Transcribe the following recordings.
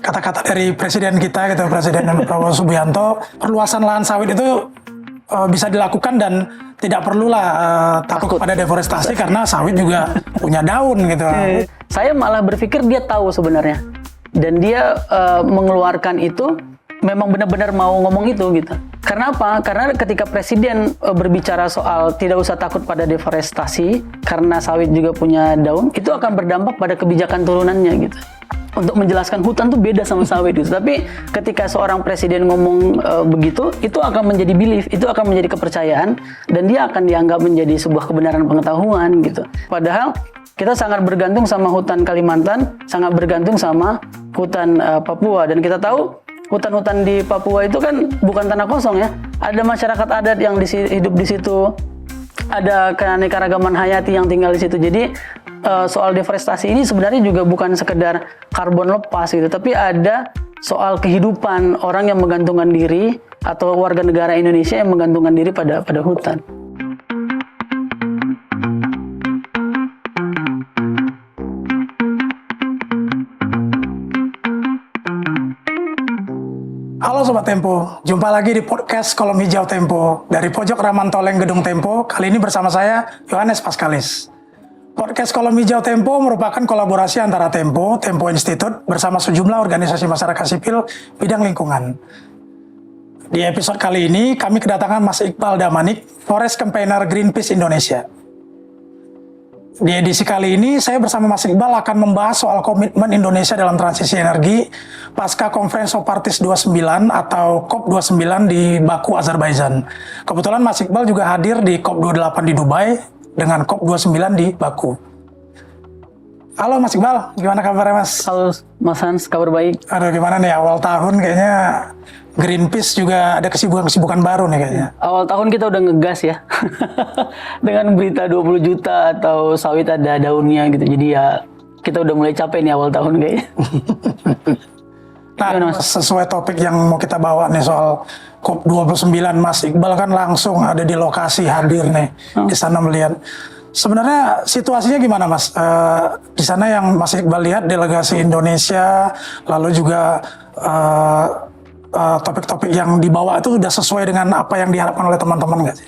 kata-kata dari presiden kita gitu, Presiden Prabowo Subianto, perluasan lahan sawit itu bisa dilakukan dan tidak perlulah takut pada deforestasi karena sawit juga punya daun gitu. Saya malah berpikir dia tahu sebenarnya dan dia mengeluarkan itu memang benar-benar mau ngomong itu gitu. Karena apa? Karena ketika presiden berbicara soal tidak usah takut pada deforestasi karena sawit juga punya daun, itu akan berdampak pada kebijakan turunannya gitu. Untuk menjelaskan hutan tuh beda sama sawit gitu. Tapi ketika seorang presiden ngomong begitu, itu akan menjadi belief, itu akan menjadi kepercayaan dan dia akan dianggap menjadi sebuah kebenaran pengetahuan gitu. Padahal kita sangat bergantung sama hutan Kalimantan, sangat bergantung sama hutan Papua, dan kita tahu hutan-hutan di Papua itu kan bukan tanah kosong ya. Ada masyarakat adat yang hidup di situ, ada keanekaragaman hayati yang tinggal di situ. Jadi soal deforestasi ini sebenarnya juga bukan sekedar karbon lepas gitu, tapi ada soal kehidupan orang yang menggantungkan diri atau warga negara Indonesia yang menggantungkan diri pada hutan. Halo Sobat Tempo, jumpa lagi di podcast Kolom Hijau Tempo dari pojok Ramantoleng Gedung Tempo. Kali ini bersama saya, Yohanes Paskalis. Podcast Kolom Hijau Tempo merupakan kolaborasi antara Tempo, Tempo Institute bersama sejumlah organisasi masyarakat sipil bidang lingkungan. Di episode kali ini, kami kedatangan Mas Iqbal Damanik, Forest Campaigner Greenpeace Indonesia. Di edisi kali ini, saya bersama Mas Iqbal akan membahas soal komitmen Indonesia dalam transisi energi pasca Conference of Parties 29 atau COP29 di Baku, Azerbaijan. Kebetulan Mas Iqbal juga hadir di COP28 di Dubai dengan COP29 di Baku. Halo Mas Iqbal, gimana kabarnya Mas? Halo Mas Hans, kabar baik. Aduh, gimana nih awal tahun kayaknya Greenpeace juga ada kesibukan baru nih kayaknya. Awal tahun kita udah ngegas ya. Dengan berita 20 juta atau sawit ada daunnya gitu. Jadi ya kita udah mulai capek nih awal tahun kayaknya. Nah, sesuai topik yang mau kita bawa nih soal COP29, Mas Iqbal kan langsung ada di lokasi hadir nih di sana melihat. Sebenarnya situasinya gimana Mas? Di sana yang Mas Iqbal lihat delegasi Indonesia, lalu juga topik-topik yang dibawa itu sudah sesuai dengan apa yang diharapkan oleh teman-teman nggak sih?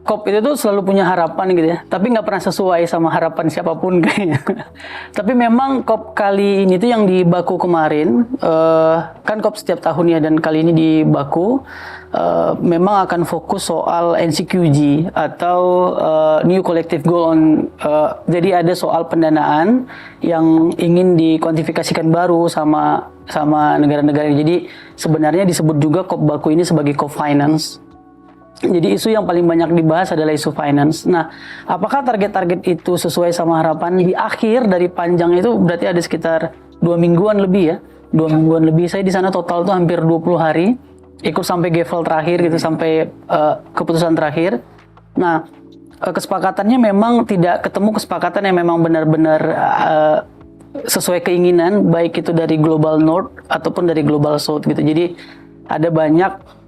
COP itu tuh selalu punya harapan gitu ya, tapi nggak pernah sesuai sama harapan siapapun kayaknya. Tapi memang COP kali ini tuh yang di Baku kemarin, kan COP setiap tahun ya, dan kali ini di Baku memang akan fokus soal NCQG atau New Collective Goal on, jadi ada soal pendanaan yang ingin dikuantifikasikan baru sama negara-negara. Jadi sebenarnya disebut juga COP Baku ini sebagai COP Finance. Jadi isu yang paling banyak dibahas adalah isu finance. Nah, apakah target-target itu sesuai sama harapan? Di akhir dari panjang itu berarti ada sekitar 2 mingguan lebih ya. 2 mingguan lebih. Saya di sana total tuh hampir 20 hari. Ikut sampai gavel terakhir gitu, sampai keputusan terakhir. Nah, kesepakatannya memang tidak ketemu kesepakatan yang memang benar-benar sesuai keinginan, baik itu dari Global North ataupun dari Global South gitu. Jadi ada banyak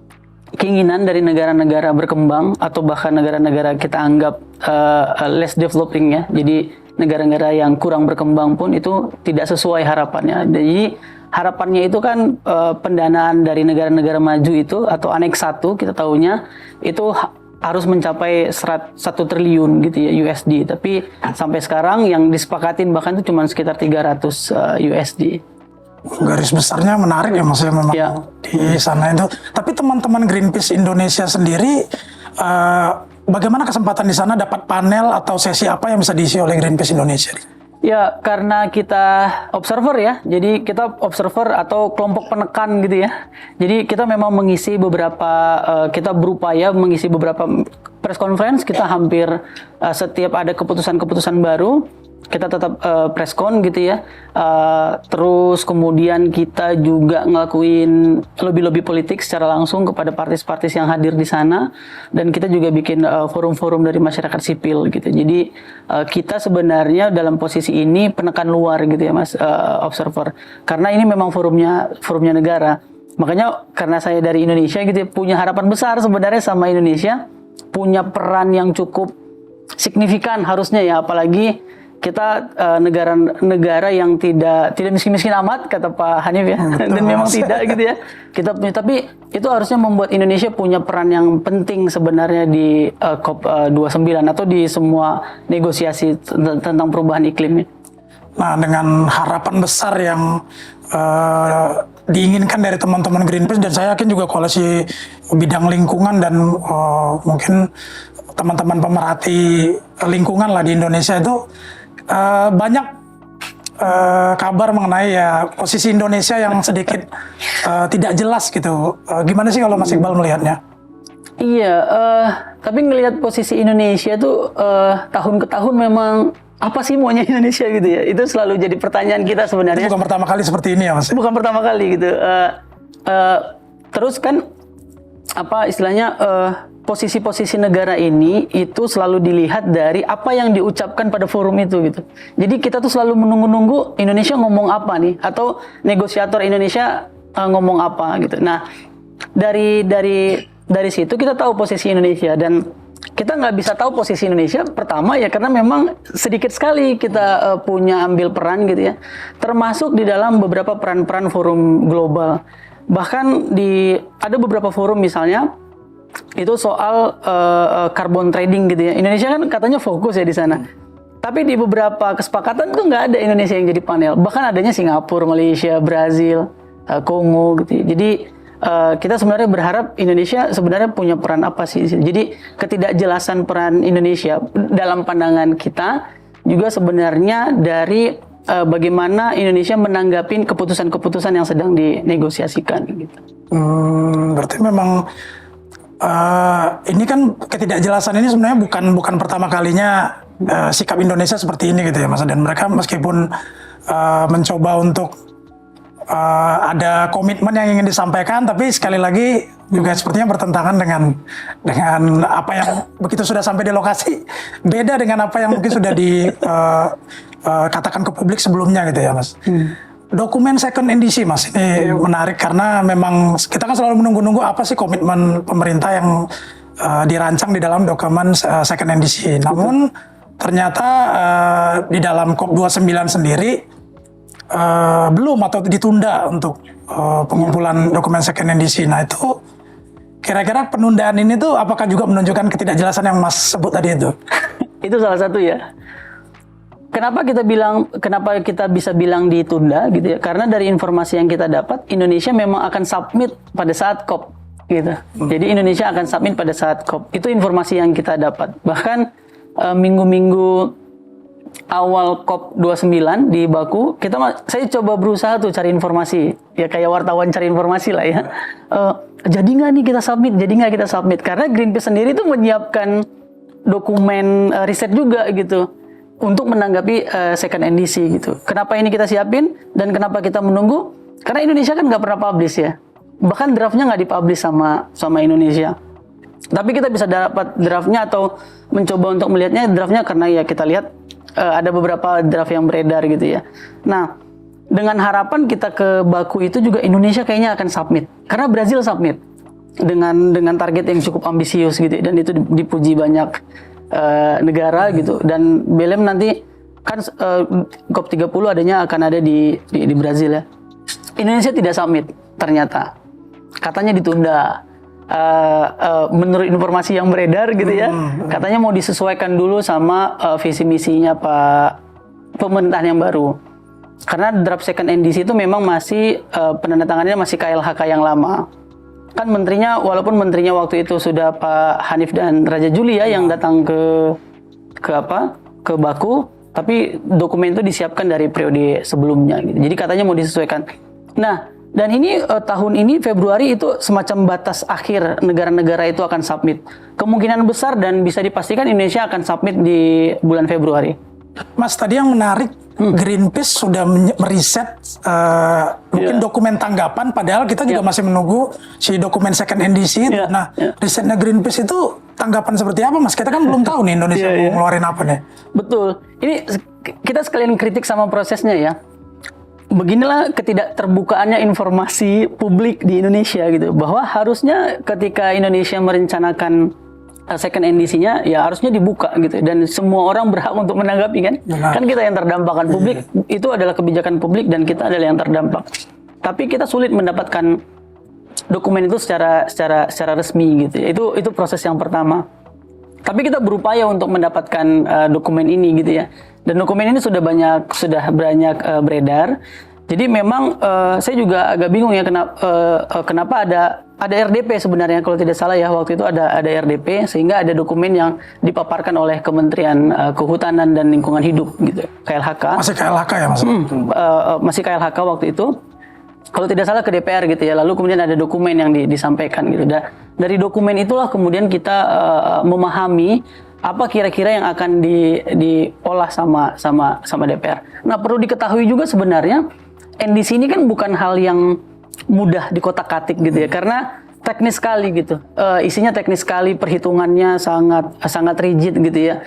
keinginan dari negara-negara berkembang atau bahkan negara-negara kita anggap less developing ya. Jadi negara-negara yang kurang berkembang pun itu tidak sesuai harapannya. Jadi harapannya itu kan pendanaan dari negara-negara maju itu atau Aneks 1 kita tahunya itu harus mencapai 1 triliun gitu ya USD. Tapi sampai sekarang yang disepakatin bahkan itu cuma sekitar 300 USD. Garis besarnya menarik ya Mas ya memang ya. Di sana itu. Tapi teman-teman Greenpeace Indonesia sendiri bagaimana kesempatan di sana dapat panel atau sesi apa yang bisa diisi oleh Greenpeace Indonesia? Ya, karena kita observer ya, jadi kita observer atau kelompok penekan gitu ya. Jadi kita memang mengisi beberapa, kita berupaya mengisi beberapa press conference, kita hampir setiap ada keputusan-keputusan baru, kita tetap press con gitu ya. Terus kemudian kita juga ngelakuin lobby-lobby politik secara langsung kepada partis-partis yang hadir di sana, dan kita juga bikin forum-forum dari masyarakat sipil gitu. Jadi kita sebenarnya dalam posisi ini penekan luar gitu ya Mas, observer, karena ini memang forumnya negara. Makanya karena saya dari Indonesia gitu ya, punya harapan besar sebenarnya sama Indonesia, punya peran yang cukup signifikan harusnya ya, apalagi kita negara yang tidak miskin-miskin amat kata Pak Hanif ya. Dan memang tidak gitu ya. Kita punya, tapi itu harusnya membuat Indonesia punya peran yang penting sebenarnya di COP29 atau di semua negosiasi tentang perubahan iklim. Nah, dengan harapan besar yang diinginkan dari teman-teman Greenpeace, dan saya yakin juga koalisi bidang lingkungan dan mungkin teman-teman pemerhati lingkungan lah di Indonesia itu banyak kabar mengenai ya posisi Indonesia yang sedikit tidak jelas gitu. Gimana sih kalau Mas Iqbal melihatnya? Iya, tapi ngelihat posisi Indonesia tuh tahun ke tahun memang apa sih maunya Indonesia gitu ya? Itu selalu jadi pertanyaan kita sebenarnya. Itu bukan pertama kali seperti ini ya Mas? Bukan pertama kali gitu. Terus kan apa istilahnya posisi-posisi negara ini itu selalu dilihat dari apa yang diucapkan pada forum itu gitu. Jadi kita tuh selalu menunggu-nunggu Indonesia ngomong apa nih, atau negosiator Indonesia ngomong apa gitu. Nah dari situ kita tahu posisi Indonesia, dan kita nggak bisa tahu posisi Indonesia pertama ya karena memang sedikit sekali kita punya ambil peran gitu ya, termasuk di dalam beberapa peran-peran forum global. Bahkan ada beberapa forum misalnya itu soal carbon trading gitu ya. Indonesia kan katanya fokus ya di sana. Tapi di beberapa kesepakatan tuh nggak ada Indonesia yang jadi panel. Bahkan adanya Singapura, Malaysia, Brazil, Kongo gitu. Jadi kita sebenarnya berharap Indonesia sebenarnya punya peran apa sih? Jadi ketidakjelasan peran Indonesia dalam pandangan kita juga sebenarnya dari bagaimana Indonesia menanggapi keputusan-keputusan yang sedang dinegosiasikan gitu. Berarti memang ini kan ketidakjelasan ini sebenarnya bukan pertama kalinya sikap Indonesia seperti ini gitu ya Mas. Dan mereka meskipun mencoba untuk ada komitmen yang ingin disampaikan, tapi sekali lagi juga sepertinya bertentangan dengan apa yang begitu sudah sampai di lokasi beda dengan apa yang mungkin sudah dikatakan ke publik sebelumnya gitu ya Mas. Dokumen second NDC Mas ini menarik karena memang kita kan selalu menunggu-nunggu apa sih komitmen pemerintah yang dirancang di dalam dokumen second NDC. Namun ternyata di dalam COP29 sendiri belum atau ditunda untuk pengumpulan dokumen second NDC. Nah itu kira-kira penundaan ini tuh apakah juga menunjukkan ketidakjelasan yang Mas sebut tadi itu? Itu salah satu ya. Kenapa kita bisa bilang ditunda gitu ya? Karena dari informasi yang kita dapat, Indonesia memang akan submit pada saat COP gitu. Jadi Indonesia akan submit pada saat COP. Itu informasi yang kita dapat. Bahkan minggu-minggu awal COP29 di Baku, saya coba berusaha tuh cari informasi. Ya kayak wartawan cari informasi lah ya. Jadi nggak nih kita submit? Jadi nggak kita submit? Karena Greenpeace sendiri tuh menyiapkan dokumen riset juga gitu untuk menanggapi second NDC gitu. Kenapa ini kita siapin dan kenapa kita menunggu? Karena Indonesia kan nggak pernah publish ya. Bahkan draftnya nggak dipublish sama Indonesia. Tapi kita bisa dapat draftnya atau mencoba untuk melihatnya draftnya karena ya kita lihat ada beberapa draft yang beredar gitu ya. Nah, dengan harapan kita ke Baku itu juga Indonesia kayaknya akan submit. Karena Brazil submit dengan target yang cukup ambisius gitu, dan itu dipuji banyak negara gitu. Dan BLM nanti kan COP30 adanya akan ada di Brazil ya. Indonesia tidak submit ternyata. Katanya ditunda. Menurut informasi yang beredar gitu ya. Katanya mau disesuaikan dulu sama visi misinya Pak pemerintahan yang baru. Karena draft second NDC itu memang masih penandatangannya masih KLHK yang lama. Kan walaupun menterinya waktu itu sudah Pak Hanif dan Raja Juli ya yang datang ke Baku, tapi dokumen itu disiapkan dari periode sebelumnya gitu. Jadi katanya mau disesuaikan. Nah, dan ini tahun ini Februari itu semacam batas akhir negara-negara itu akan submit. Kemungkinan besar dan bisa dipastikan Indonesia akan submit di bulan Februari. Mas, tadi yang menarik, Greenpeace sudah meriset mungkin dokumen tanggapan, padahal kita juga masih menunggu si dokumen second NDC itu. Risetnya Greenpeace itu tanggapan seperti apa, Mas? Kita kan belum tahu nih Indonesia mau ngeluarin apa nih. Betul. Ini kita sekalian kritik sama prosesnya ya. Beginilah ketidakterbukaannya informasi publik di Indonesia gitu, bahwa harusnya ketika Indonesia merencanakan second NDC-nya ya harusnya dibuka gitu, dan semua orang berhak untuk menanggapi kan. Benar. Kan kita yang terdampak kan, publik itu adalah kebijakan publik dan kita adalah yang terdampak. Tapi kita sulit mendapatkan dokumen itu secara resmi gitu. Itu proses yang pertama. Tapi kita berupaya untuk mendapatkan dokumen ini gitu ya. Dan dokumen ini sudah banyak beredar. Jadi memang saya juga agak bingung ya kenapa ada RDP sebenarnya, kalau tidak salah ya, waktu itu ada RDP, sehingga ada dokumen yang dipaparkan oleh Kementerian Kehutanan dan Lingkungan Hidup gitu, KLHK. Masih KLHK ya Mas? Masih KLHK waktu itu. Kalau tidak salah ke DPR gitu ya. Lalu kemudian ada dokumen yang disampaikan gitu. Dari dokumen itulah kemudian kita memahami apa kira-kira yang akan diolah sama DPR. Nah, perlu diketahui juga sebenarnya NDC ini kan bukan hal yang mudah dikotak-katik gitu ya, karena teknis sekali gitu. Isinya teknis sekali, perhitungannya sangat rigid gitu ya.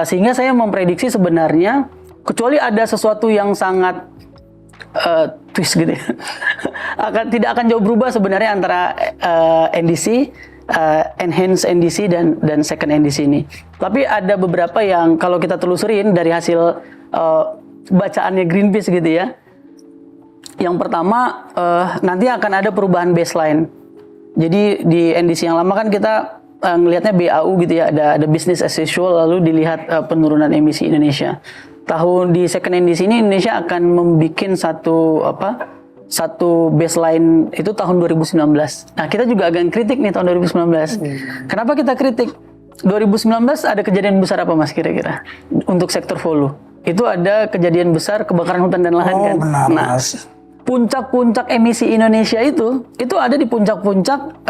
Sehingga saya memprediksi sebenarnya kecuali ada sesuatu yang sangat twist gitu ya, tidak akan jauh berubah sebenarnya antara NDC, enhanced NDC dan second NDC ini. Tapi ada beberapa yang kalau kita telusurin dari hasil bacaannya Greenpeace gitu ya. Yang pertama, nanti akan ada perubahan baseline. Jadi di NDC yang lama kan kita ngelihatnya BAU gitu ya, ada business as usual, lalu dilihat penurunan emisi Indonesia. Di second NDC ini Indonesia akan membuat satu baseline itu tahun 2019. Nah, kita juga agak kritik nih tahun 2019. Kenapa kita kritik? 2019 ada kejadian besar apa Mas kira-kira untuk sektor hulu? Itu ada kejadian besar kebakaran hutan dan lahan kan. Benar, nah, Mas. Puncak-puncak emisi Indonesia itu ada di puncak-puncak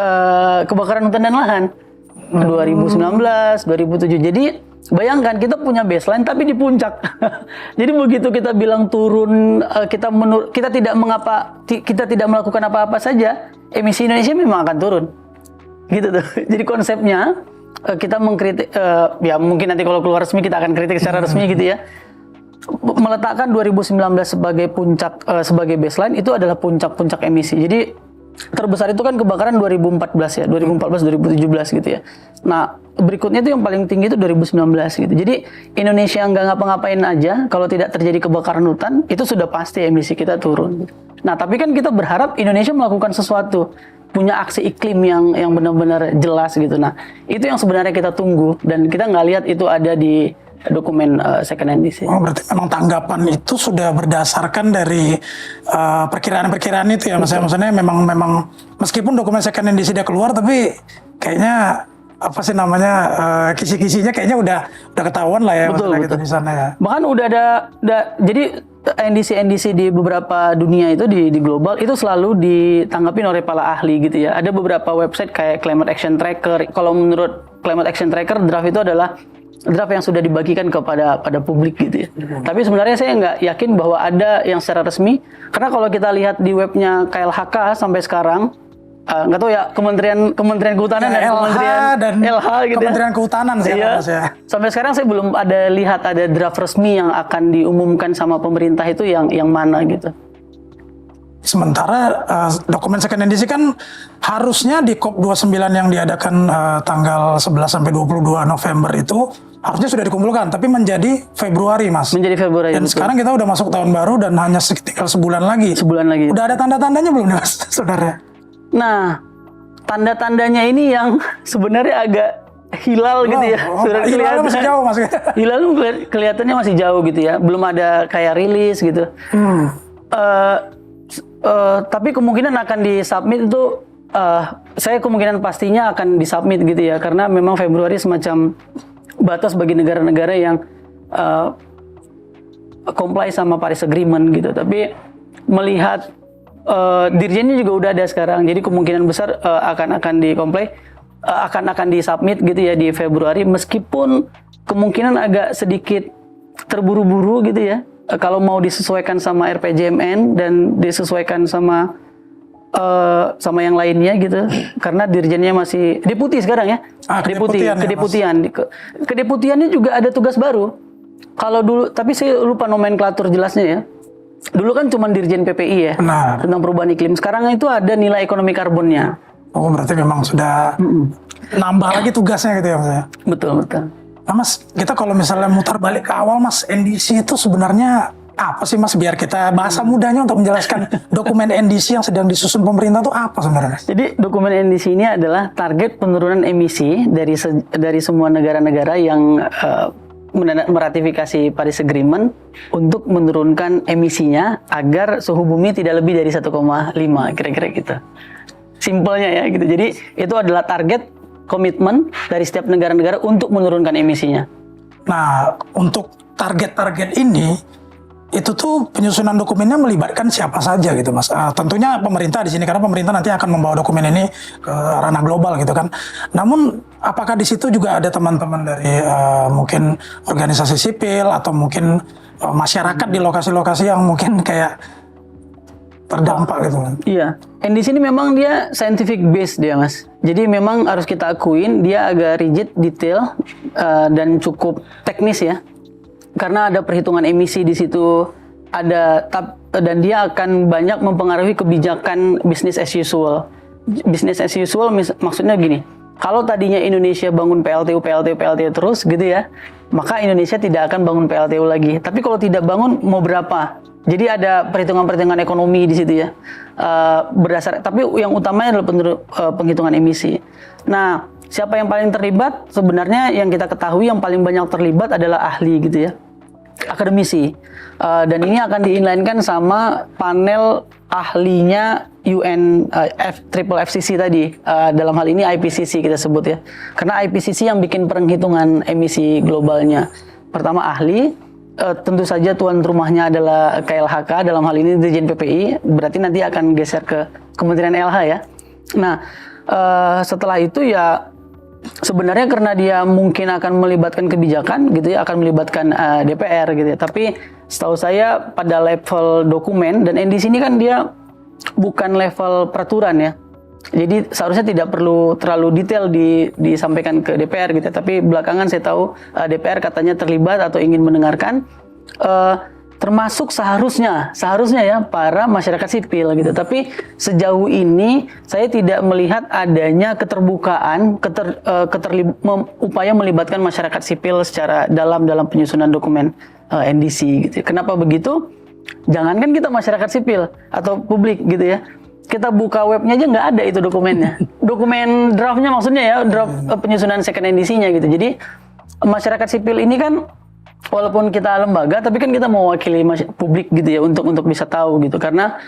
kebakaran hutan dan lahan. 2019, 2007. Jadi bayangkan kita punya baseline tapi di puncak. Jadi begitu kita bilang turun, kita tidak melakukan apa-apa saja, emisi Indonesia memang akan turun. Gitu tuh. Jadi konsepnya kita mengkritik, ya mungkin nanti kalau keluar resmi kita akan kritik secara resmi gitu ya. Meletakkan 2019 sebagai puncak, sebagai baseline itu adalah puncak-puncak emisi. Jadi terbesar itu kan kebakaran 2014 ya, 2014-2017 gitu ya. Nah, berikutnya itu yang paling tinggi itu 2019 gitu. Jadi Indonesia nggak ngapa-ngapain aja, kalau tidak terjadi kebakaran hutan, itu sudah pasti emisi kita turun. Nah, tapi kan kita berharap Indonesia melakukan sesuatu, punya aksi iklim yang benar-benar jelas gitu. Nah, itu yang sebenarnya kita tunggu, dan kita nggak lihat itu ada di dokumen second NDC. Oh, berarti memang tanggapan itu sudah berdasarkan dari perkiraan-perkiraan itu ya Mas. Maksudnya memang meskipun dokumen second NDC dia keluar, tapi kayaknya apa sih namanya kisi-kisinya kayaknya udah ketahuan lah ya. Betul. Gitu di sana ya. Bahkan udah ada jadi NDC di beberapa dunia itu di global itu selalu ditanggapin oleh para ahli gitu ya. Ada beberapa website kayak Climate Action Tracker. Kalau menurut Climate Action Tracker, draft itu adalah draft yang sudah dibagikan pada publik gitu ya. Tapi sebenarnya saya nggak yakin bahwa ada yang secara resmi, karena kalau kita lihat di webnya KLHK sampai sekarang, nggak tahu ya, Kementerian Kehutanan Ya, dan Kementerian LH gitu Kementerian ya. Kehutanan sih Iya. Mas ya. Sampai sekarang saya belum lihat ada draft resmi yang akan diumumkan sama pemerintah itu yang mana gitu. Sementara dokumen second NDC kan harusnya di COP29 yang diadakan tanggal 11 sampai 22 November itu harusnya sudah dikumpulkan, tapi menjadi Februari Mas. Menjadi Februari. Dan betul. sekarang kita udah masuk tahun baru dan hanya tinggal sebulan lagi. Sebulan lagi. Udah ada tanda-tandanya belum nih Mas, saudara? Nah, tanda-tandanya ini yang sebenarnya agak hilal gitu ya. Sudah Hilalnya masih jauh Mas. Hilal kelihatannya masih jauh gitu ya. Belum ada kayak rilis gitu. Tapi kemungkinan akan disubmit itu, saya kemungkinan pastinya akan disubmit gitu ya. Karena memang Februari semacam batas bagi negara-negara yang comply sama Paris Agreement gitu. Tapi melihat dirjennya juga udah ada sekarang, jadi kemungkinan besar akan di-comply, akan disubmit gitu ya di Februari, meskipun kemungkinan agak sedikit terburu-buru gitu ya. Kalau mau disesuaikan sama RPJMN dan disesuaikan sama yang lainnya gitu, karena dirjennya masih deputi sekarang ya. Kedeputiannya juga ada tugas baru. Kalau dulu, tapi saya lupa nomenklatur jelasnya ya. Dulu kan cuma dirjen PPI ya. Benar. Tentang perubahan iklim. Sekarang itu ada nilai ekonomi karbonnya. Oh, berarti memang sudah nambah lagi tugasnya gitu ya Mas ya. Betul, betul. Nah Mas, kita kalau misalnya mutar balik ke awal Mas, NDC itu sebenarnya apa sih Mas, biar kita bahasa mudahnya untuk menjelaskan dokumen NDC yang sedang disusun pemerintah itu apa sebenarnya? Jadi dokumen NDC ini adalah target penurunan emisi dari semua negara-negara yang meratifikasi Paris Agreement untuk menurunkan emisinya agar suhu bumi tidak lebih dari 1,5 kira-kira gitu. Simpelnya ya gitu. Jadi itu adalah target komitmen dari setiap negara-negara untuk menurunkan emisinya. Nah, untuk target-target ini itu tuh penyusunan dokumennya melibatkan siapa saja gitu Mas. Tentunya pemerintah di sini karena pemerintah nanti akan membawa dokumen ini ke ranah global gitu kan. Namun apakah di situ juga ada teman-teman dari mungkin organisasi sipil atau mungkin masyarakat di lokasi-lokasi yang mungkin kayak terdampak gitu kan? Iya, NDC ini memang dia scientific based dia Mas. Jadi memang harus kita akuin dia agak rigid, detail dan cukup teknis ya. Karena ada perhitungan emisi di situ, dan dia akan banyak mempengaruhi kebijakan business as usual. Business as usual maksudnya gini, kalau tadinya Indonesia bangun PLTU terus gitu ya, maka Indonesia tidak akan bangun PLTU lagi. Tapi kalau tidak bangun mau berapa? Jadi ada perhitungan-perhitungan ekonomi di situ ya, tapi yang utamanya adalah penghitungan emisi. Nah, siapa yang paling terlibat? Sebenarnya yang kita ketahui yang paling banyak terlibat adalah ahli gitu ya, akademisi. Dan ini akan di-inline-kan sama panel ahlinya UN Triple FCC tadi. Dalam hal ini IPCC kita sebut ya. Karena IPCC yang bikin perhitungan emisi globalnya. Pertama ahli, tentu saja tuan rumahnya adalah KLHK, dalam hal ini Dirjen PPI, berarti nanti akan geser ke Kementerian LH ya. Nah, setelah itu ya sebenarnya karena dia mungkin akan melibatkan kebijakan gitu ya, akan melibatkan DPR gitu ya. Tapi setahu saya pada level dokumen, dan NDC ini kan dia bukan level peraturan ya. Jadi seharusnya tidak perlu terlalu detail disampaikan ke DPR gitu. Tapi belakangan saya tahu DPR katanya terlibat atau ingin mendengarkan, termasuk seharusnya ya para masyarakat sipil gitu. Tapi sejauh ini saya tidak melihat adanya keterbukaan, upaya melibatkan masyarakat sipil secara dalam penyusunan dokumen NDC gitu. Kenapa begitu? Jangankan kita masyarakat sipil atau publik gitu ya. Kita buka webnya aja nggak ada itu dokumennya. Dokumen draftnya maksudnya ya, draft penyusunan second NDC-nya gitu. Jadi masyarakat sipil ini kan walaupun kita lembaga, tapi kan kita mewakili publik gitu ya untuk bisa tahu gitu. Karena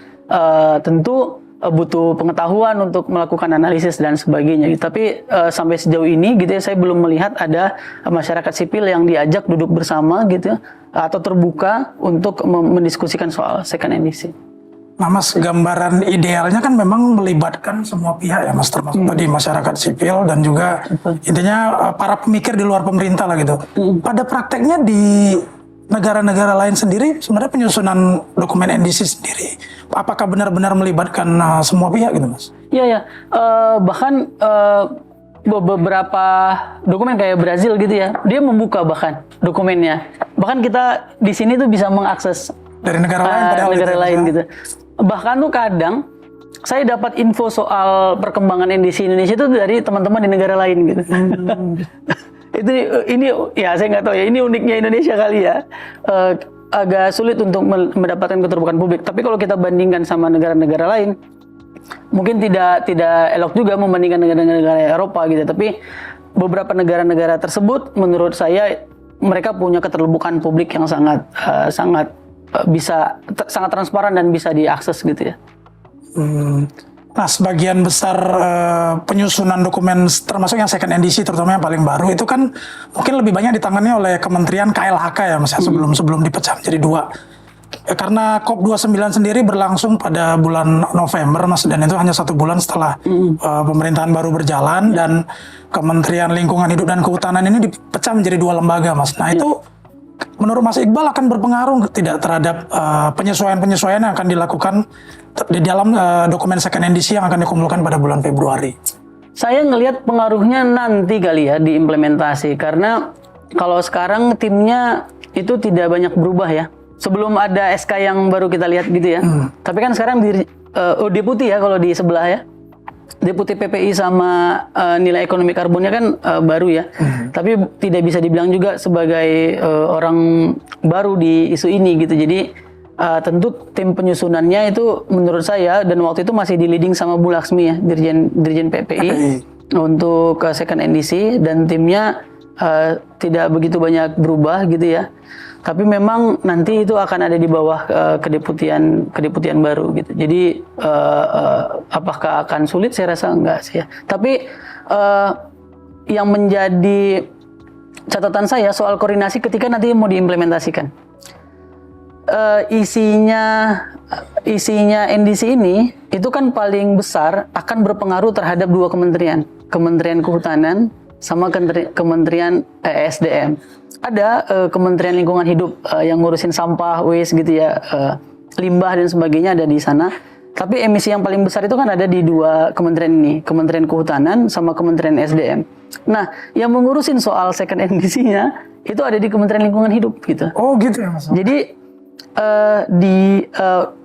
tentu butuh pengetahuan untuk melakukan analisis dan sebagainya. Gitu. Tapi sampai sejauh ini gitu ya, saya belum melihat ada masyarakat sipil yang diajak duduk bersama gitu ya, atau terbuka untuk mendiskusikan soal second NDC. Nah Mas, gambaran idealnya kan memang melibatkan semua pihak ya Mas, termasuk tadi masyarakat sipil dan juga intinya para pemikir di luar pemerintah lah gitu. Pada prakteknya di negara-negara lain sendiri sebenarnya penyusunan dokumen NDC sendiri, apakah benar-benar melibatkan semua pihak gitu Mas? Iya ya, bahkan beberapa dokumen kayak Brazil gitu ya, dia membuka bahkan dokumennya. Bahkan kita di sini tuh bisa mengakses dari negara lain pada negara lain gitu. Bahkan tuh kadang saya dapat info soal perkembangan NDC Indonesia itu dari teman-teman di negara lain gitu. Ini ya saya nggak tahu ya, ini uniknya Indonesia kali ya. Agak sulit untuk mendapatkan keterbukaan publik. Tapi kalau kita bandingkan sama negara-negara lain, mungkin tidak elok juga membandingkan negara-negara Eropa gitu. Tapi beberapa negara-negara tersebut menurut saya mereka punya keterbukaan publik yang sangat transparan dan bisa diakses gitu ya. Nah, sebagian besar penyusunan dokumen termasuk yang second NDC terutama yang paling baru itu kan mungkin lebih banyak ditangani oleh Kementerian KLHK ya Mas ya, sebelum dipecah menjadi dua. Karena COP29 sendiri berlangsung pada bulan November Mas, dan itu hanya 1 bulan setelah pemerintahan baru berjalan, dan Kementerian Lingkungan Hidup dan Kehutanan ini dipecah menjadi 2 lembaga Mas. Nah itu menurut Mas Iqbal akan berpengaruh tidak terhadap penyesuaian-penyesuaian yang akan dilakukan di dalam dokumen second NDC yang akan dikumpulkan pada bulan Februari? Saya ngelihat pengaruhnya nanti kali ya di implementasi, karena kalau sekarang timnya itu tidak banyak berubah ya. Sebelum ada SK yang baru kita lihat gitu ya. Tapi kan sekarang deputi ya kalau di sebelah ya. Deputi PPI sama nilai ekonomi karbonnya kan baru ya. Tapi tidak bisa dibilang juga sebagai orang baru di isu ini gitu. Jadi tentu tim penyusunannya itu menurut saya dan waktu itu masih di leading sama Bu Laksmi ya, Dirjen PPI untuk second NDC, dan timnya tidak begitu banyak berubah gitu ya. Tapi memang nanti itu akan ada di bawah kedeputian baru gitu. Jadi apakah akan sulit? Saya rasa enggak sih ya. Tapi yang menjadi catatan saya soal koordinasi ketika nanti mau diimplementasikan. Isinya NDC ini itu kan paling besar akan berpengaruh terhadap dua kementerian, Kementerian Kehutanan sama Kementerian ESDM. Ada Kementerian Lingkungan Hidup yang ngurusin sampah, waste gitu ya, limbah dan sebagainya ada di sana. Tapi emisi yang paling besar itu kan ada di dua kementerian ini, Kementerian Kehutanan sama Kementerian SDM. Nah, yang mengurusin soal second NDC-nya itu ada di Kementerian Lingkungan Hidup gitu. Oh gitu ya Mas. Jadi di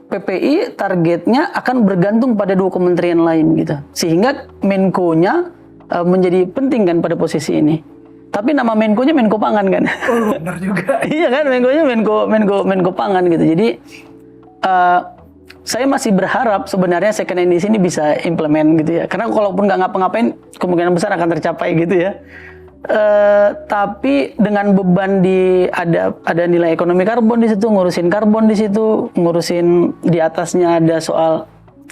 PPI targetnya akan bergantung pada dua kementerian lain gitu. Sehingga Menko-nya menjadi penting kan pada posisi ini. Tapi nama Menko-nya Menko Pangan kan. Oh benar juga. Iya kan, Menko-nya Menko Pangan gitu. Jadi saya masih berharap sebenarnya second NDC ini bisa implement gitu ya. Karena kalaupun nggak ngapa-ngapain kemungkinan besar akan tercapai gitu ya. Tapi dengan beban ada nilai ekonomi karbon di situ, ngurusin karbon di situ, ngurusin di atasnya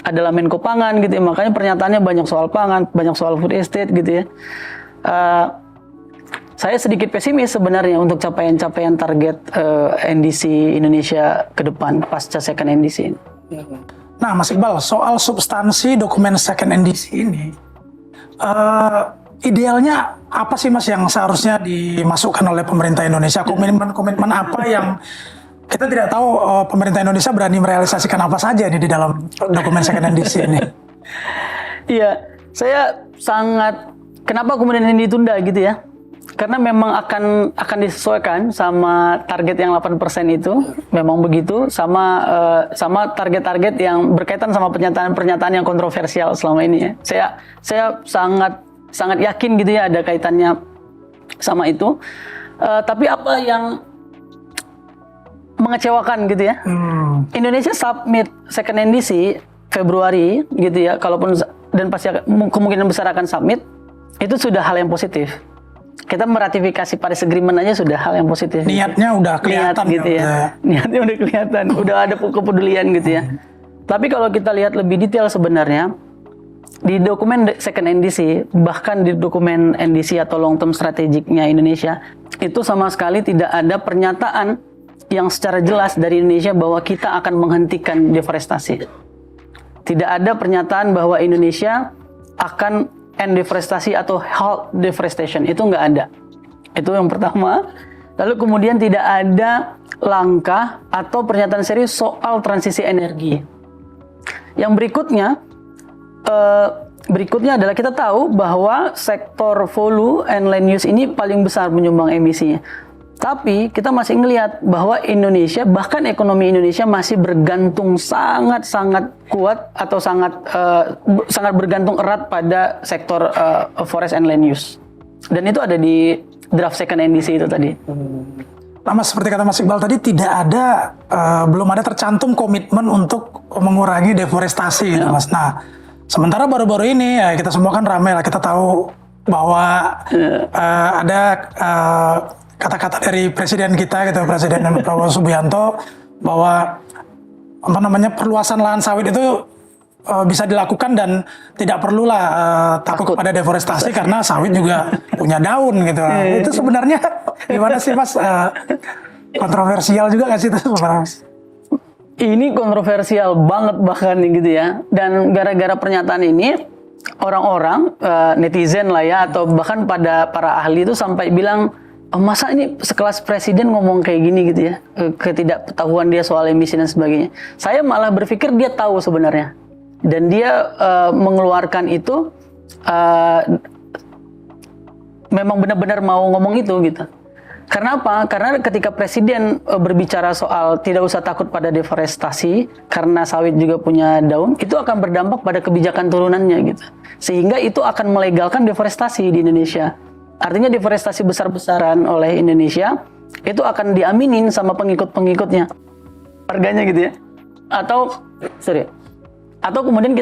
adalah Menko Pangan gitu ya. Makanya pernyataannya banyak soal pangan, banyak soal food estate gitu ya. Saya sedikit pesimis sebenarnya untuk capaian target NDC Indonesia ke depan pasca second NDC. Nah, Mas Iqbal, soal substansi dokumen second NDC ini, idealnya apa sih Mas yang seharusnya dimasukkan oleh pemerintah Indonesia? Komitmen apa yang kita tidak tahu pemerintah Indonesia berani merealisasikan apa saja ini di dalam dokumen second NDC ini? Iya, saya kenapa kemudian ini ditunda gitu ya? Karena memang akan disesuaikan sama target yang 8% itu, memang begitu, sama target-target yang berkaitan sama pernyataan yang kontroversial selama ini ya. Saya sangat yakin gitu ya ada kaitannya sama itu. Tapi apa yang mengecewakan gitu ya? Indonesia submit second NDC Februari gitu ya, dan pasti kemungkinan besar akan submit, itu sudah hal yang positif. Kita meratifikasi Paris Agreement aja sudah hal yang positif. Niatnya udah kelihatan gitu ya. Niatnya udah kelihatan, udah ada kepedulian gitu ya. Tapi kalau kita lihat lebih detail sebenarnya di dokumen second NDC, bahkan di dokumen NDC atau long term strategicnya Indonesia, itu sama sekali tidak ada pernyataan yang secara jelas dari Indonesia bahwa kita akan menghentikan deforestasi. Tidak ada pernyataan bahwa Indonesia akan end deforestasi atau halt deforestation, itu nggak ada. Itu yang pertama. Lalu kemudian tidak ada langkah atau pernyataan serius soal transisi energi. Yang berikutnya adalah kita tahu bahwa sektor volume and land use ini paling besar menyumbang emisinya. Tapi kita masih melihat bahwa Indonesia, bahkan ekonomi Indonesia masih bergantung sangat kuat atau sangat bergantung erat pada sektor forest and land use. Dan itu ada di draft second NDC itu tadi. Nah, Mas, seperti kata Mas Iqbal tadi, belum ada tercantum komitmen untuk mengurangi deforestasi gitu, Mas. Nah, sementara baru-baru ini ya kita semua kan ramai lah, kita tahu bahwa ada kata-kata dari presiden kita gitu, Presiden Prabowo Subianto, bahwa perluasan lahan sawit itu bisa dilakukan dan tidak perlulah takut pada deforestasi karena sawit juga punya daun gitu. Itu sebenarnya gimana sih Mas? Kontroversial juga nggak sih itu Mas? Ini kontroversial banget bahkan gitu ya. Dan gara-gara pernyataan ini orang-orang netizen lah ya, atau bahkan pada para ahli itu sampai bilang, masa ini sekelas presiden ngomong kayak gini gitu ya, ketidaktahuan dia soal emisi dan sebagainya. Saya malah berpikir dia tahu sebenarnya, dan dia mengeluarkan itu memang benar-benar mau ngomong itu gitu. Karena apa? Karena ketika presiden berbicara soal tidak usah takut pada deforestasi karena sawit juga punya daun, itu akan berdampak pada kebijakan turunannya gitu. Sehingga itu akan melegalkan deforestasi di Indonesia. Artinya deforestasi besar-besaran oleh Indonesia itu akan diaminin sama pengikut-pengikutnya. Harganya gitu ya. Atau kemudian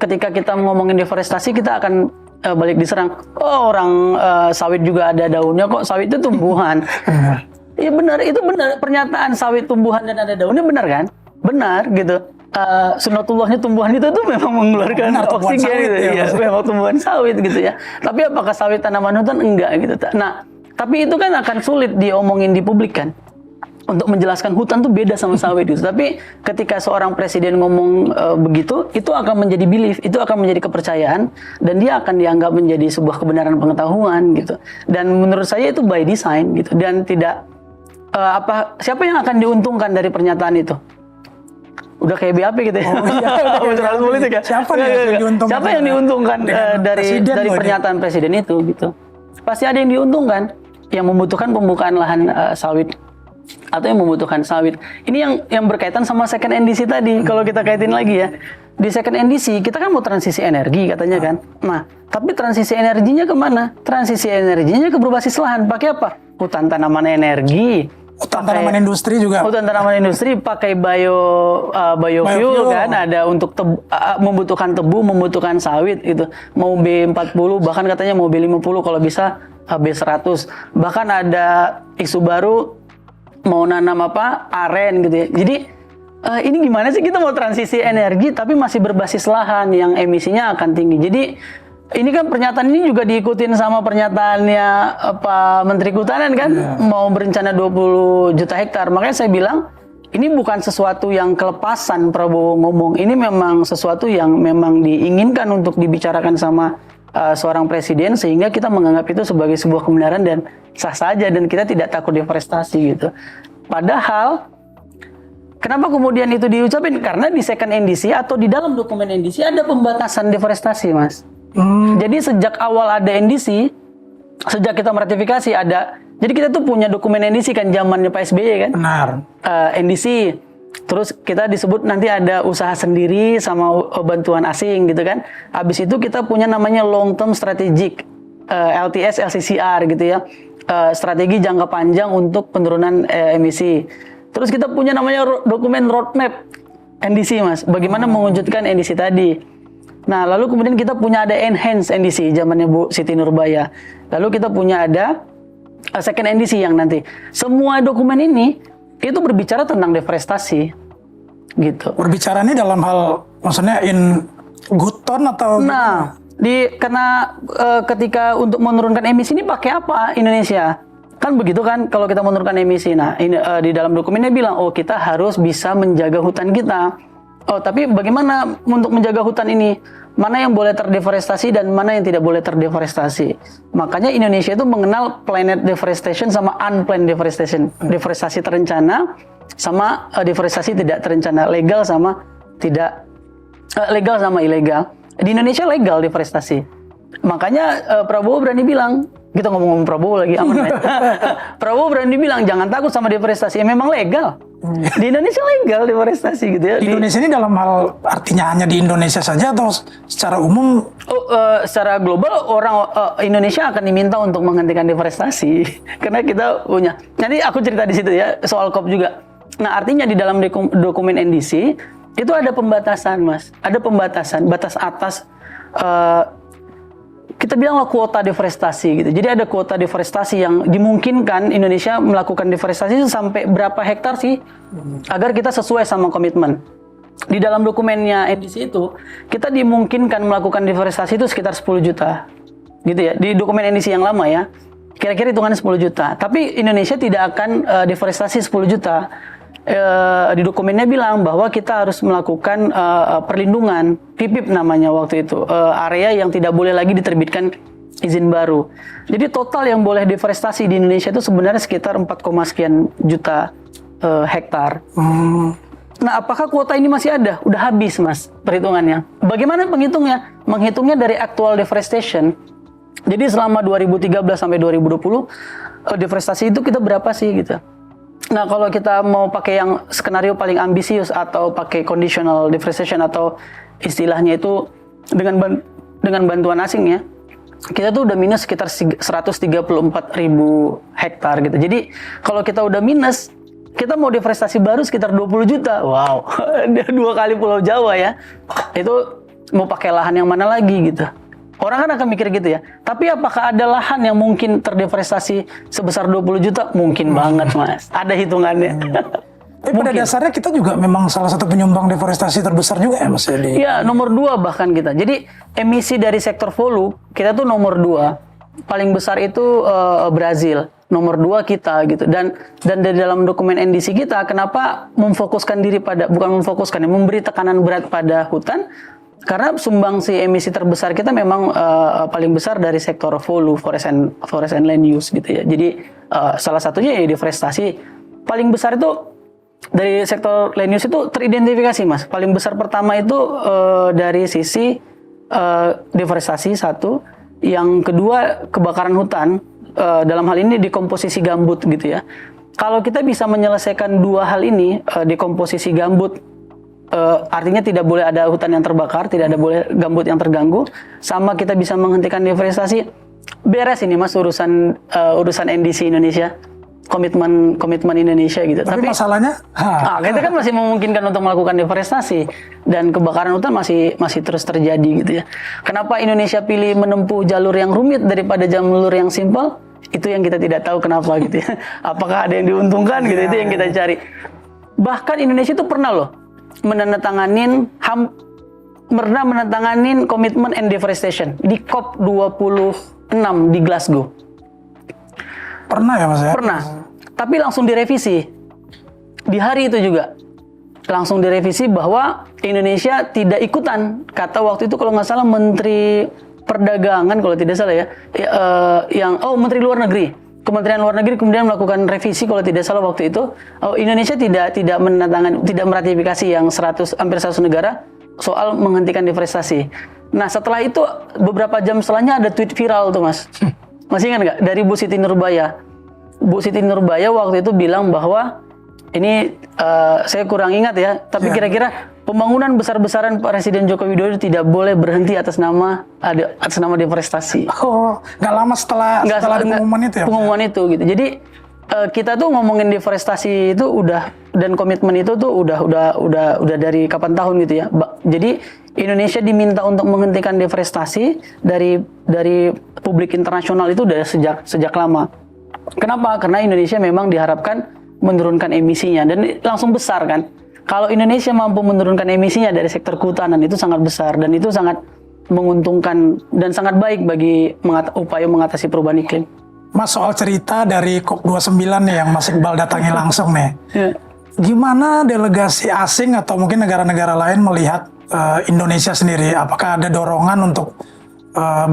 ketika kita ngomongin deforestasi, kita akan balik diserang. Oh, orang sawit juga ada daunnya kok, sawit itu tumbuhan. Iya benar, itu benar. Pernyataan sawit tumbuhan dan ada daunnya benar kan? Benar gitu. Sunnatullahnya tumbuhan itu tuh memang mengeluarkan oksigen gitu ya, memang tumbuhan sawit gitu ya. Tapi apakah sawit tanaman hutan? Enggak gitu. Nah, tapi itu kan akan sulit diomongin di publik kan. Untuk menjelaskan hutan tuh beda sama sawit gitu. Tapi ketika seorang presiden ngomong begitu, itu akan menjadi belief, itu akan menjadi kepercayaan, dan dia akan dianggap menjadi sebuah kebenaran pengetahuan gitu. Dan menurut saya itu by design gitu. Dan tidak siapa yang akan diuntungkan dari pernyataan itu? Udah kayak BAP gitu ya. Oh iya, politik ya. Siapa yang diuntungkan dari pernyataan presiden itu gitu? Pasti ada yang diuntungkan, yang membutuhkan pembukaan lahan sawit atau yang membutuhkan sawit. Ini yang berkaitan sama second NDC tadi. Kalau kita kaitin lagi ya, di second NDC kita kan mau transisi energi katanya kan. Nah, tapi transisi energinya kemana? Transisi energinya ke berbasis lahan. Pakai apa? Hutan tanaman energi. Hutan tanaman industri juga. Hutan tanaman industri pakai biofuel kan, ada untuk membutuhkan tebu, membutuhkan sawit gitu. Mau B40, bahkan katanya mau B50 kalau bisa B100. Bahkan ada isu baru mau nanam aren gitu ya. Jadi ini gimana sih kita mau transisi energi tapi masih berbasis lahan yang emisinya akan tinggi. Jadi ini kan pernyataan ini juga diikutin sama pernyataannya Menteri Kehutanan kan, mau berencana 20 juta hektar. Makanya saya bilang ini bukan sesuatu yang kelepasan Prabowo ngomong. Ini memang sesuatu yang memang diinginkan untuk dibicarakan sama seorang presiden, sehingga kita menganggap itu sebagai sebuah kebenaran dan sah saja, dan kita tidak takut deforestasi gitu. Padahal kenapa kemudian itu diucapin? Karena di second NDC atau di dalam dokumen NDC ada pembatasan deforestasi, Mas. Jadi sejak awal ada NDC, sejak kita meratifikasi ada. Jadi kita tuh punya dokumen NDC kan zamannya Pak SBY kan. Benar. NDC. Terus kita disebut nanti ada usaha sendiri sama bantuan asing gitu kan. Habis itu kita punya namanya long term strategic, LTS LCCR gitu ya. Strategi jangka panjang untuk penurunan emisi. Terus kita punya namanya dokumen roadmap NDC, Mas. Bagaimana mewujudkan NDC tadi. Nah, lalu kemudian kita punya ada enhance NDC zamannya Bu Siti Nurbaya. Lalu kita punya ada second NDC yang nanti. Semua dokumen ini itu berbicara tentang deforestasi. Gitu. Berbicara ini dalam hal maksudnya in good tone atau Nah, karena ketika untuk menurunkan emisi ini pakai apa Indonesia? Kan begitu kan kalau kita menurunkan emisi. Nah, ini di dalam dokumennya bilang, oh kita harus bisa menjaga hutan kita. Oh, tapi bagaimana untuk menjaga hutan ini? Mana yang boleh terdeforestasi dan mana yang tidak boleh terdeforestasi? Makanya Indonesia itu mengenal planned deforestation sama unplanned deforestation. Deforestasi terencana sama deforestasi tidak terencana. Legal sama tidak legal sama ilegal. Di Indonesia legal deforestasi. Makanya Prabowo berani bilang, kita ngomong-ngomong Prabowo lagi aman ya. Prabowo berani bilang jangan takut sama deforestasi. Memang legal. Di Indonesia legal deforestasi gitu ya. Di Indonesia ini dalam hal artinya hanya di Indonesia saja atau secara umum? Secara global orang Indonesia akan diminta untuk menghentikan deforestasi karena kita punya. Jadi aku cerita di situ ya soal COP juga. Nah, artinya di dalam dokumen NDC itu ada pembatasan, Mas. Ada pembatasan, batas atas kita bilanglah kuota deforestasi gitu. Jadi ada kuota deforestasi yang dimungkinkan Indonesia melakukan deforestasi sampai berapa hektar sih agar kita sesuai sama komitmen. Di dalam dokumennya NDC itu kita dimungkinkan melakukan deforestasi itu sekitar 10 juta. Gitu ya. Di dokumen NDC yang lama ya. Kira-kira hitungannya 10 juta. Tapi Indonesia tidak akan deforestasi 10 juta. Di dokumennya bilang bahwa kita harus melakukan perlindungan PIPIP namanya waktu itu, area yang tidak boleh lagi diterbitkan izin baru. Jadi total yang boleh deforestasi di Indonesia itu sebenarnya sekitar 4, sekian juta hektar. Nah, apakah kuota ini masih ada? Udah habis, Mas, perhitungannya. Bagaimana penghitungnya? Menghitungnya dari actual deforestation. Jadi selama 2013 sampai 2020 deforestasi itu kita berapa sih gitu. Nah, kalau kita mau pakai yang skenario paling ambisius atau pakai conditional deforestation atau istilahnya itu dengan bantuan asing ya, kita tuh udah minus sekitar 134.000 hektar gitu. Jadi kalau kita udah minus, kita mau deforestasi baru sekitar 20 juta. Wow, 2 kali Pulau Jawa ya. Itu mau pakai lahan yang mana lagi gitu. Orang kan akan mikir gitu ya. Tapi apakah ada lahan yang mungkin terdeforestasi sebesar 20 juta? Mungkin banget, Mas. Ada hitungannya. Tapi pada dasarnya kita juga memang salah satu penyumbang deforestasi terbesar juga ya Mas Edi? Iya, nomor 2 bahkan kita. Jadi emisi dari sektor hulu, kita tuh nomor 2. Paling besar itu Brazil. Nomor 2 kita gitu. Dan dari dalam dokumen NDC kita, kenapa memfokuskan diri pada, bukan memfokuskan, ya, memberi tekanan berat pada hutan, karena sumbangsi emisi terbesar kita memang paling besar dari sektor hulu, forest and land use gitu ya. Jadi salah satunya ya deforestasi. Paling besar itu dari sektor land use itu teridentifikasi Mas. Paling besar pertama itu dari sisi deforestasi satu. Yang kedua kebakaran hutan. Dalam hal ini dekomposisi gambut gitu ya. Kalau kita bisa menyelesaikan 2 hal ini, dekomposisi gambut, artinya tidak boleh ada hutan yang terbakar, tidak ada boleh gambut yang terganggu, sama kita bisa menghentikan deforestasi, beres ini Mas urusan NDC Indonesia, komitmen Indonesia gitu. Tapi masalahnya, kita kan masih memungkinkan untuk melakukan deforestasi dan kebakaran hutan masih terus terjadi gitu ya. Kenapa Indonesia pilih menempuh jalur yang rumit daripada jalur yang simpel? Itu yang kita tidak tahu kenapa gitu ya. Apakah ada yang diuntungkan gitu, itu yang kita cari. Bahkan Indonesia itu pernah loh menandatanganin komitmen and deforestation di COP 26 di Glasgow. Pernah ya Mas ya? Pernah. Tapi langsung direvisi. Di hari itu juga. Langsung direvisi bahwa Indonesia tidak ikutan. Kata waktu itu kalau nggak salah Menteri Perdagangan kalau tidak salah ya. Menteri Luar Negeri. Kementerian Luar Negeri kemudian melakukan revisi kalau tidak salah waktu itu. Indonesia tidak meratifikasi yang hampir 100 negara soal menghentikan deforestasi. Nah setelah itu beberapa jam setelahnya ada tweet viral tuh Mas. Masih ingat nggak? Dari Bu Siti Nurbaya. Bu Siti Nurbaya waktu itu bilang bahwa ini saya kurang ingat ya, tapi kira-kira pembangunan besar-besaran Presiden Joko Widodo tidak boleh berhenti atas nama deforestasi. Oh, nggak lama setelah pengumuman itu ya? Pengumuman itu gitu. Jadi kita tuh ngomongin deforestasi itu udah, dan komitmen itu tuh udah dari kapan tahun gitu ya. Jadi Indonesia diminta untuk menghentikan deforestasi dari publik internasional itu udah sejak lama. Kenapa? Karena Indonesia memang diharapkan menurunkan emisinya dan langsung besar kan. Kalau Indonesia mampu menurunkan emisinya dari sektor kehutanan itu sangat besar dan itu sangat menguntungkan dan sangat baik bagi upaya mengatasi perubahan iklim. Mas, soal cerita dari COP29 nih yang Mas Iqbal datangi langsung nih. Gimana delegasi asing atau mungkin negara-negara lain melihat Indonesia sendiri? Apakah ada dorongan untuk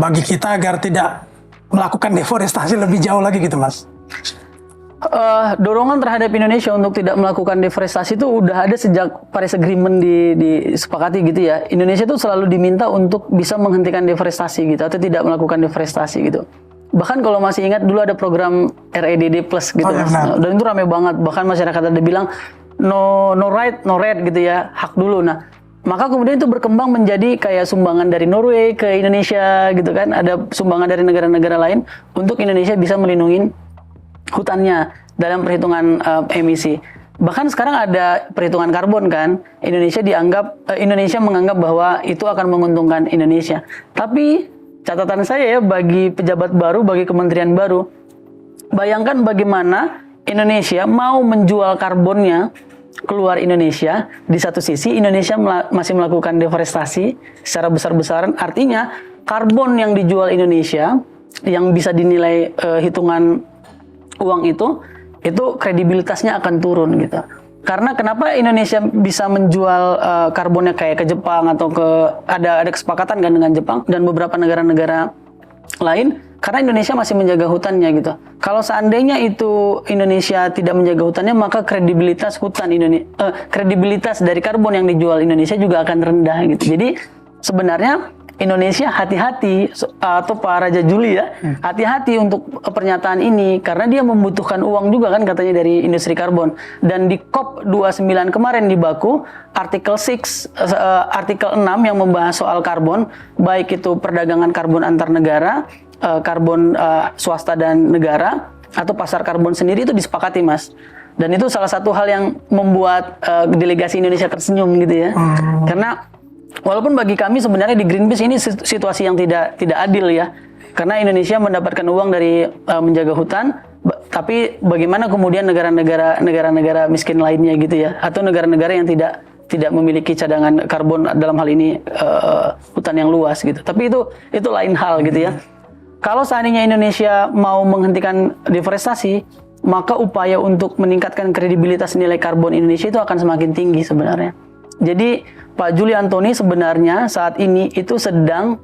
bagi kita agar tidak melakukan deforestasi lebih jauh lagi gitu Mas? Dorongan terhadap Indonesia untuk tidak melakukan deforestasi itu udah ada sejak Paris Agreement disepakati gitu ya. Indonesia itu selalu diminta untuk bisa menghentikan deforestasi gitu atau tidak melakukan deforestasi gitu. Bahkan kalau masih ingat dulu ada program REDD Plus gitu. Dan itu rame banget. Bahkan masyarakat ada bilang no right, no red gitu ya, hak dulu. Nah, maka kemudian itu berkembang menjadi kayak sumbangan dari Norway ke Indonesia gitu kan. Ada sumbangan dari negara-negara lain untuk Indonesia bisa melindungi hutannya dalam perhitungan emisi. Bahkan sekarang ada perhitungan karbon kan. Indonesia menganggap bahwa itu akan menguntungkan Indonesia. Tapi catatan saya ya bagi pejabat baru, bagi kementerian baru, bayangkan bagaimana Indonesia mau menjual karbonnya keluar Indonesia. Di satu sisi Indonesia masih melakukan deforestasi secara besar-besaran. Artinya karbon yang dijual Indonesia yang bisa dinilai hitungan uang itu kredibilitasnya akan turun gitu. Karena kenapa Indonesia bisa menjual karbonnya kayak ke Jepang atau ada kesepakatan kan dengan Jepang dan beberapa negara-negara lain, karena Indonesia masih menjaga hutannya gitu. Kalau seandainya itu Indonesia tidak menjaga hutannya, maka kredibilitas kredibilitas dari karbon yang dijual Indonesia juga akan rendah gitu. Jadi sebenarnya Indonesia hati-hati atau Pak Raja Juli ya, hati-hati untuk pernyataan ini karena dia membutuhkan uang juga kan katanya dari industri karbon. Dan di COP29 kemarin di Baku, artikel 6 yang membahas soal karbon, baik itu perdagangan karbon antar negara, karbon swasta dan negara atau pasar karbon sendiri itu disepakati, Mas. Dan itu salah satu hal yang membuat delegasi Indonesia tersenyum gitu ya. Karena walaupun bagi kami sebenarnya di Greenpeace ini situasi yang tidak adil ya, karena Indonesia mendapatkan uang dari menjaga hutan, tapi bagaimana kemudian negara-negara miskin lainnya gitu ya, atau negara-negara yang tidak memiliki cadangan karbon dalam hal ini hutan yang luas gitu. Tapi itu lain hal gitu ya. Kalau seandainya Indonesia mau menghentikan deforestasi, maka upaya untuk meningkatkan kredibilitas nilai karbon Indonesia itu akan semakin tinggi sebenarnya. Jadi Pak Juli Antoni sebenarnya saat ini itu sedang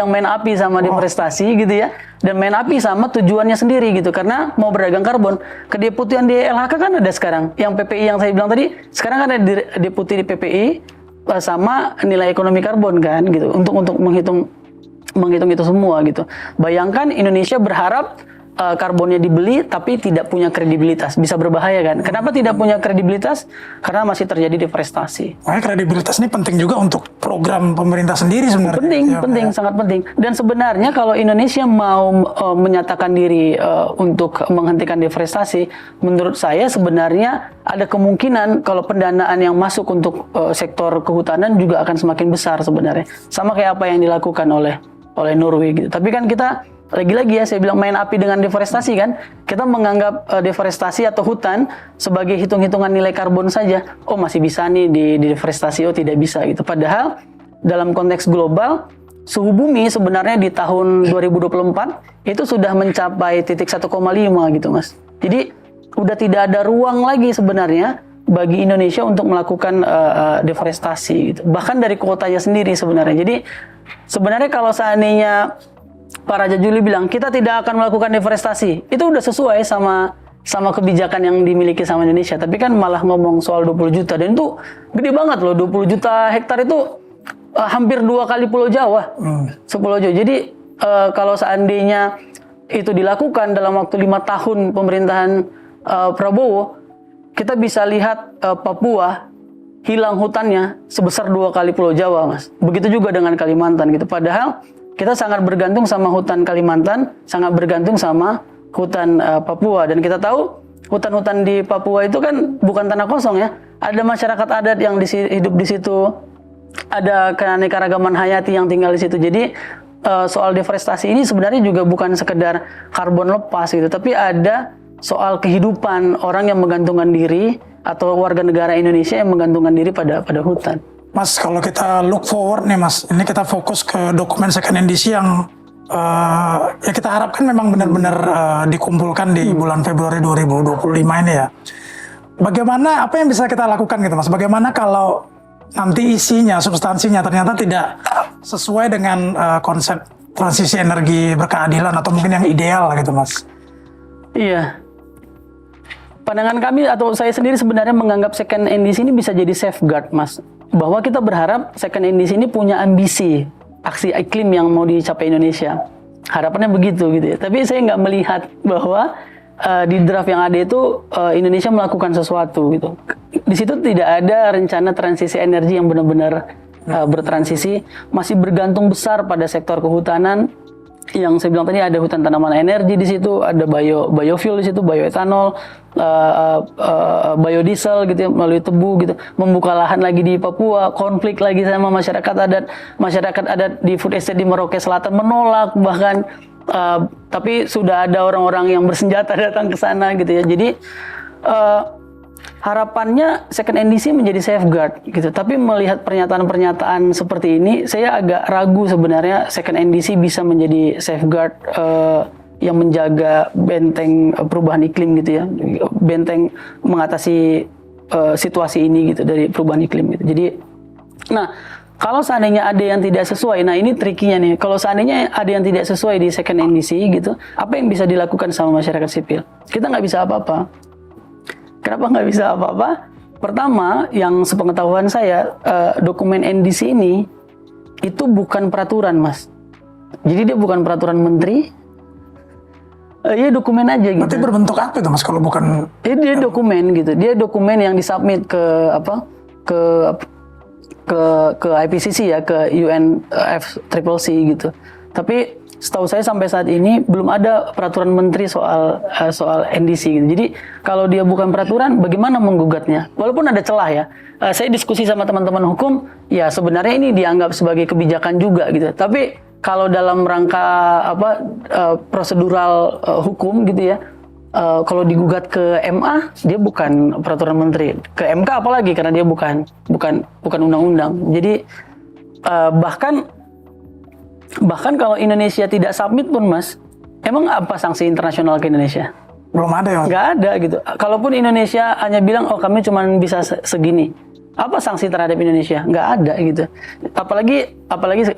main api sama deforestasi gitu ya, dan main api sama tujuannya sendiri gitu, karena mau berdagang karbon. Kedeputian di LHK kan ada sekarang, yang PPI yang saya bilang tadi, sekarang kan ada deputi di PPI sama nilai ekonomi karbon kan gitu, untuk menghitung itu semua gitu. Bayangkan Indonesia berharap karbonnya dibeli tapi tidak punya kredibilitas, bisa berbahaya kan? Kenapa tidak punya kredibilitas? Karena masih terjadi deforestasi. Makanya kredibilitas ini penting juga untuk program pemerintah sendiri sebenarnya. Penting, sangat penting. Dan sebenarnya kalau Indonesia mau menyatakan diri untuk menghentikan deforestasi, menurut saya sebenarnya ada kemungkinan kalau pendanaan yang masuk untuk sektor kehutanan juga akan semakin besar sebenarnya. Sama kayak apa yang dilakukan oleh Norway gitu. Tapi kan kita lagi-lagi ya, saya bilang main api dengan deforestasi kan. Kita menganggap deforestasi atau hutan sebagai hitung-hitungan nilai karbon saja. Oh masih bisa nih di deforestasi, oh tidak bisa gitu. Padahal dalam konteks global, suhu bumi sebenarnya di tahun 2024 itu sudah mencapai titik 1,5 gitu Mas. Jadi udah tidak ada ruang lagi sebenarnya bagi Indonesia untuk melakukan deforestasi gitu. Bahkan dari kuotanya sendiri sebenarnya. Jadi sebenarnya kalau seandainya Pak Raja Juli bilang kita tidak akan melakukan deforestasi, itu udah sesuai sama kebijakan yang dimiliki sama Indonesia. Tapi kan malah ngomong soal 20 juta, dan itu gede banget loh, 20 juta hektar itu hampir 2 kali Pulau Jawa, Sepulau Jawa. Jadi kalau seandainya itu dilakukan dalam waktu 5 tahun pemerintahan Prabowo, kita bisa lihat Papua hilang hutannya sebesar 2 kali Pulau Jawa, Mas. Begitu juga dengan Kalimantan gitu. Padahal kita sangat bergantung sama hutan Kalimantan, sangat bergantung sama hutan Papua. Dan kita tahu hutan-hutan di Papua itu kan bukan tanah kosong ya. Ada masyarakat adat yang hidup di situ, ada keanekaragaman hayati yang tinggal di situ. Jadi soal deforestasi ini sebenarnya juga bukan sekedar karbon lepas gitu, tapi ada soal kehidupan orang yang menggantungkan diri atau warga negara Indonesia yang menggantungkan diri pada hutan. Mas, kalau kita look forward nih Mas, ini kita fokus ke dokumen second NDC yang ya kita harapkan memang benar-benar dikumpulkan di bulan Februari 2025 ini ya. Bagaimana, apa yang bisa kita lakukan gitu Mas? Bagaimana kalau nanti isinya, substansinya ternyata tidak sesuai dengan konsep transisi energi berkeadilan atau mungkin yang ideal gitu Mas? Iya. Pandangan kami atau saya sendiri sebenarnya menganggap second NDC ini bisa jadi safeguard Mas. Bahwa kita berharap second NDC ini punya ambisi aksi iklim yang mau dicapai Indonesia. Harapannya begitu gitu ya. Tapi saya nggak melihat bahwa di draft yang ada itu Indonesia melakukan sesuatu gitu. Di situ tidak ada rencana transisi energi yang benar-benar bertransisi. Masih bergantung besar pada sektor kehutanan. Yang saya bilang tadi ada hutan tanaman energi di situ, ada biofuel di situ, bioetanol, biodiesel gitu ya, melalui tebu gitu. Membuka lahan lagi di Papua, konflik lagi sama masyarakat adat di food estate di Merauke Selatan menolak bahkan, tapi sudah ada orang-orang yang bersenjata datang ke sana gitu ya. Jadi harapannya second NDC menjadi safeguard gitu. Tapi melihat pernyataan-pernyataan seperti ini, saya agak ragu sebenarnya second NDC bisa menjadi safeguard yang menjaga benteng perubahan iklim gitu ya. Benteng mengatasi situasi ini gitu dari perubahan iklim gitu. Jadi nah, kalau seandainya ada yang tidak sesuai, nah ini trikinya nih. Kalau seandainya ada yang tidak sesuai di second NDC gitu, apa yang bisa dilakukan sama masyarakat sipil? Kita nggak bisa apa-apa. Kenapa nggak bisa apa-apa? Pertama, yang sepengetahuan saya, dokumen NDC ini itu bukan peraturan, Mas. Jadi dia bukan peraturan menteri. Iya dokumen aja gitu. Berarti berbentuk apa itu Mas kalau bukan? Dia dokumen gitu. Dia dokumen yang disubmit ke apa? Ke IPCC ya, ke UNFCCC gitu. Tapi setahu saya sampai saat ini belum ada peraturan menteri soal NDC gitu. Jadi kalau dia bukan peraturan, bagaimana menggugatnya? Walaupun ada celah ya. Saya diskusi sama teman-teman hukum, ya sebenarnya ini dianggap sebagai kebijakan juga gitu. Tapi kalau dalam rangka prosedural hukum gitu ya, kalau digugat ke MA dia bukan peraturan menteri, ke MK apalagi karena dia bukan undang-undang. Jadi bahkan kalau Indonesia tidak submit pun Mas, emang apa sanksi internasional ke Indonesia? Belum ada ya Mas? Nggak ada gitu. Kalaupun Indonesia hanya bilang oh kami cuma bisa segini, apa sanksi terhadap Indonesia? Nggak ada gitu. Apalagi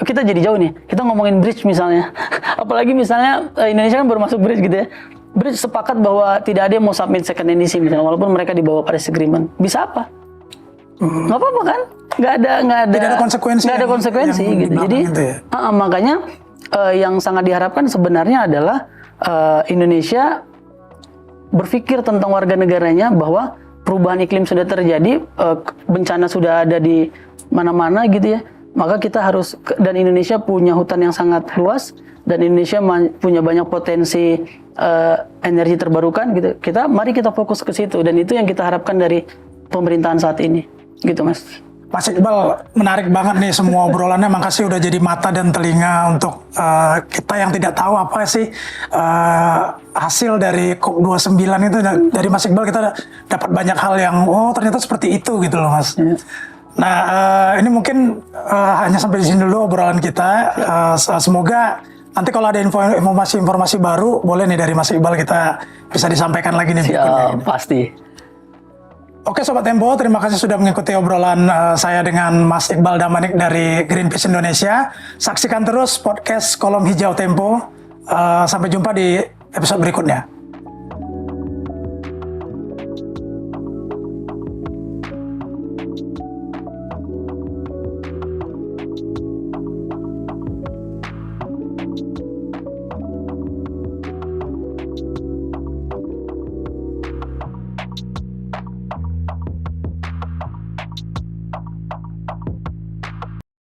kita jadi jauh nih. Kita ngomongin bridge misalnya. Apalagi misalnya Indonesia kan baru masuk bridge gitu ya. Bridge sepakat bahwa tidak ada yang mau submit second NDC misalnya, walaupun mereka di bawah Paris Agreement. Bisa apa? Nggak apa-apa kan? Nggak ada Tidak ada konsekuensi. Nggak ada konsekuensi gitu. Jadi ya? Makanya yang sangat diharapkan sebenarnya adalah Indonesia berpikir tentang warga negaranya bahwa perubahan iklim sudah terjadi, bencana sudah ada di mana-mana gitu ya. Maka kita harus, dan Indonesia punya hutan yang sangat luas, dan Indonesia punya banyak potensi energi terbarukan gitu. Mari kita fokus ke situ, dan itu yang kita harapkan dari pemerintahan saat ini, gitu Mas. Mas Iqbal, menarik banget nih semua obrolannya. Makasih udah jadi mata dan telinga untuk kita yang tidak tahu apa sih hasil dari COP29 itu. Dari Mas Iqbal kita dapat banyak hal yang ternyata seperti itu gitu loh Mas. Ya. Nah ini mungkin hanya sampai di sini dulu obrolan kita. Semoga nanti kalau ada informasi baru boleh nih dari Mas Iqbal kita bisa disampaikan lagi nih. Siap, pasti. Oke Sobat Tempo, terima kasih sudah mengikuti obrolan saya dengan Mas Iqbal Damanik dari Greenpeace Indonesia. Saksikan terus podcast Kolom Hijau Tempo. Sampai jumpa di episode berikutnya.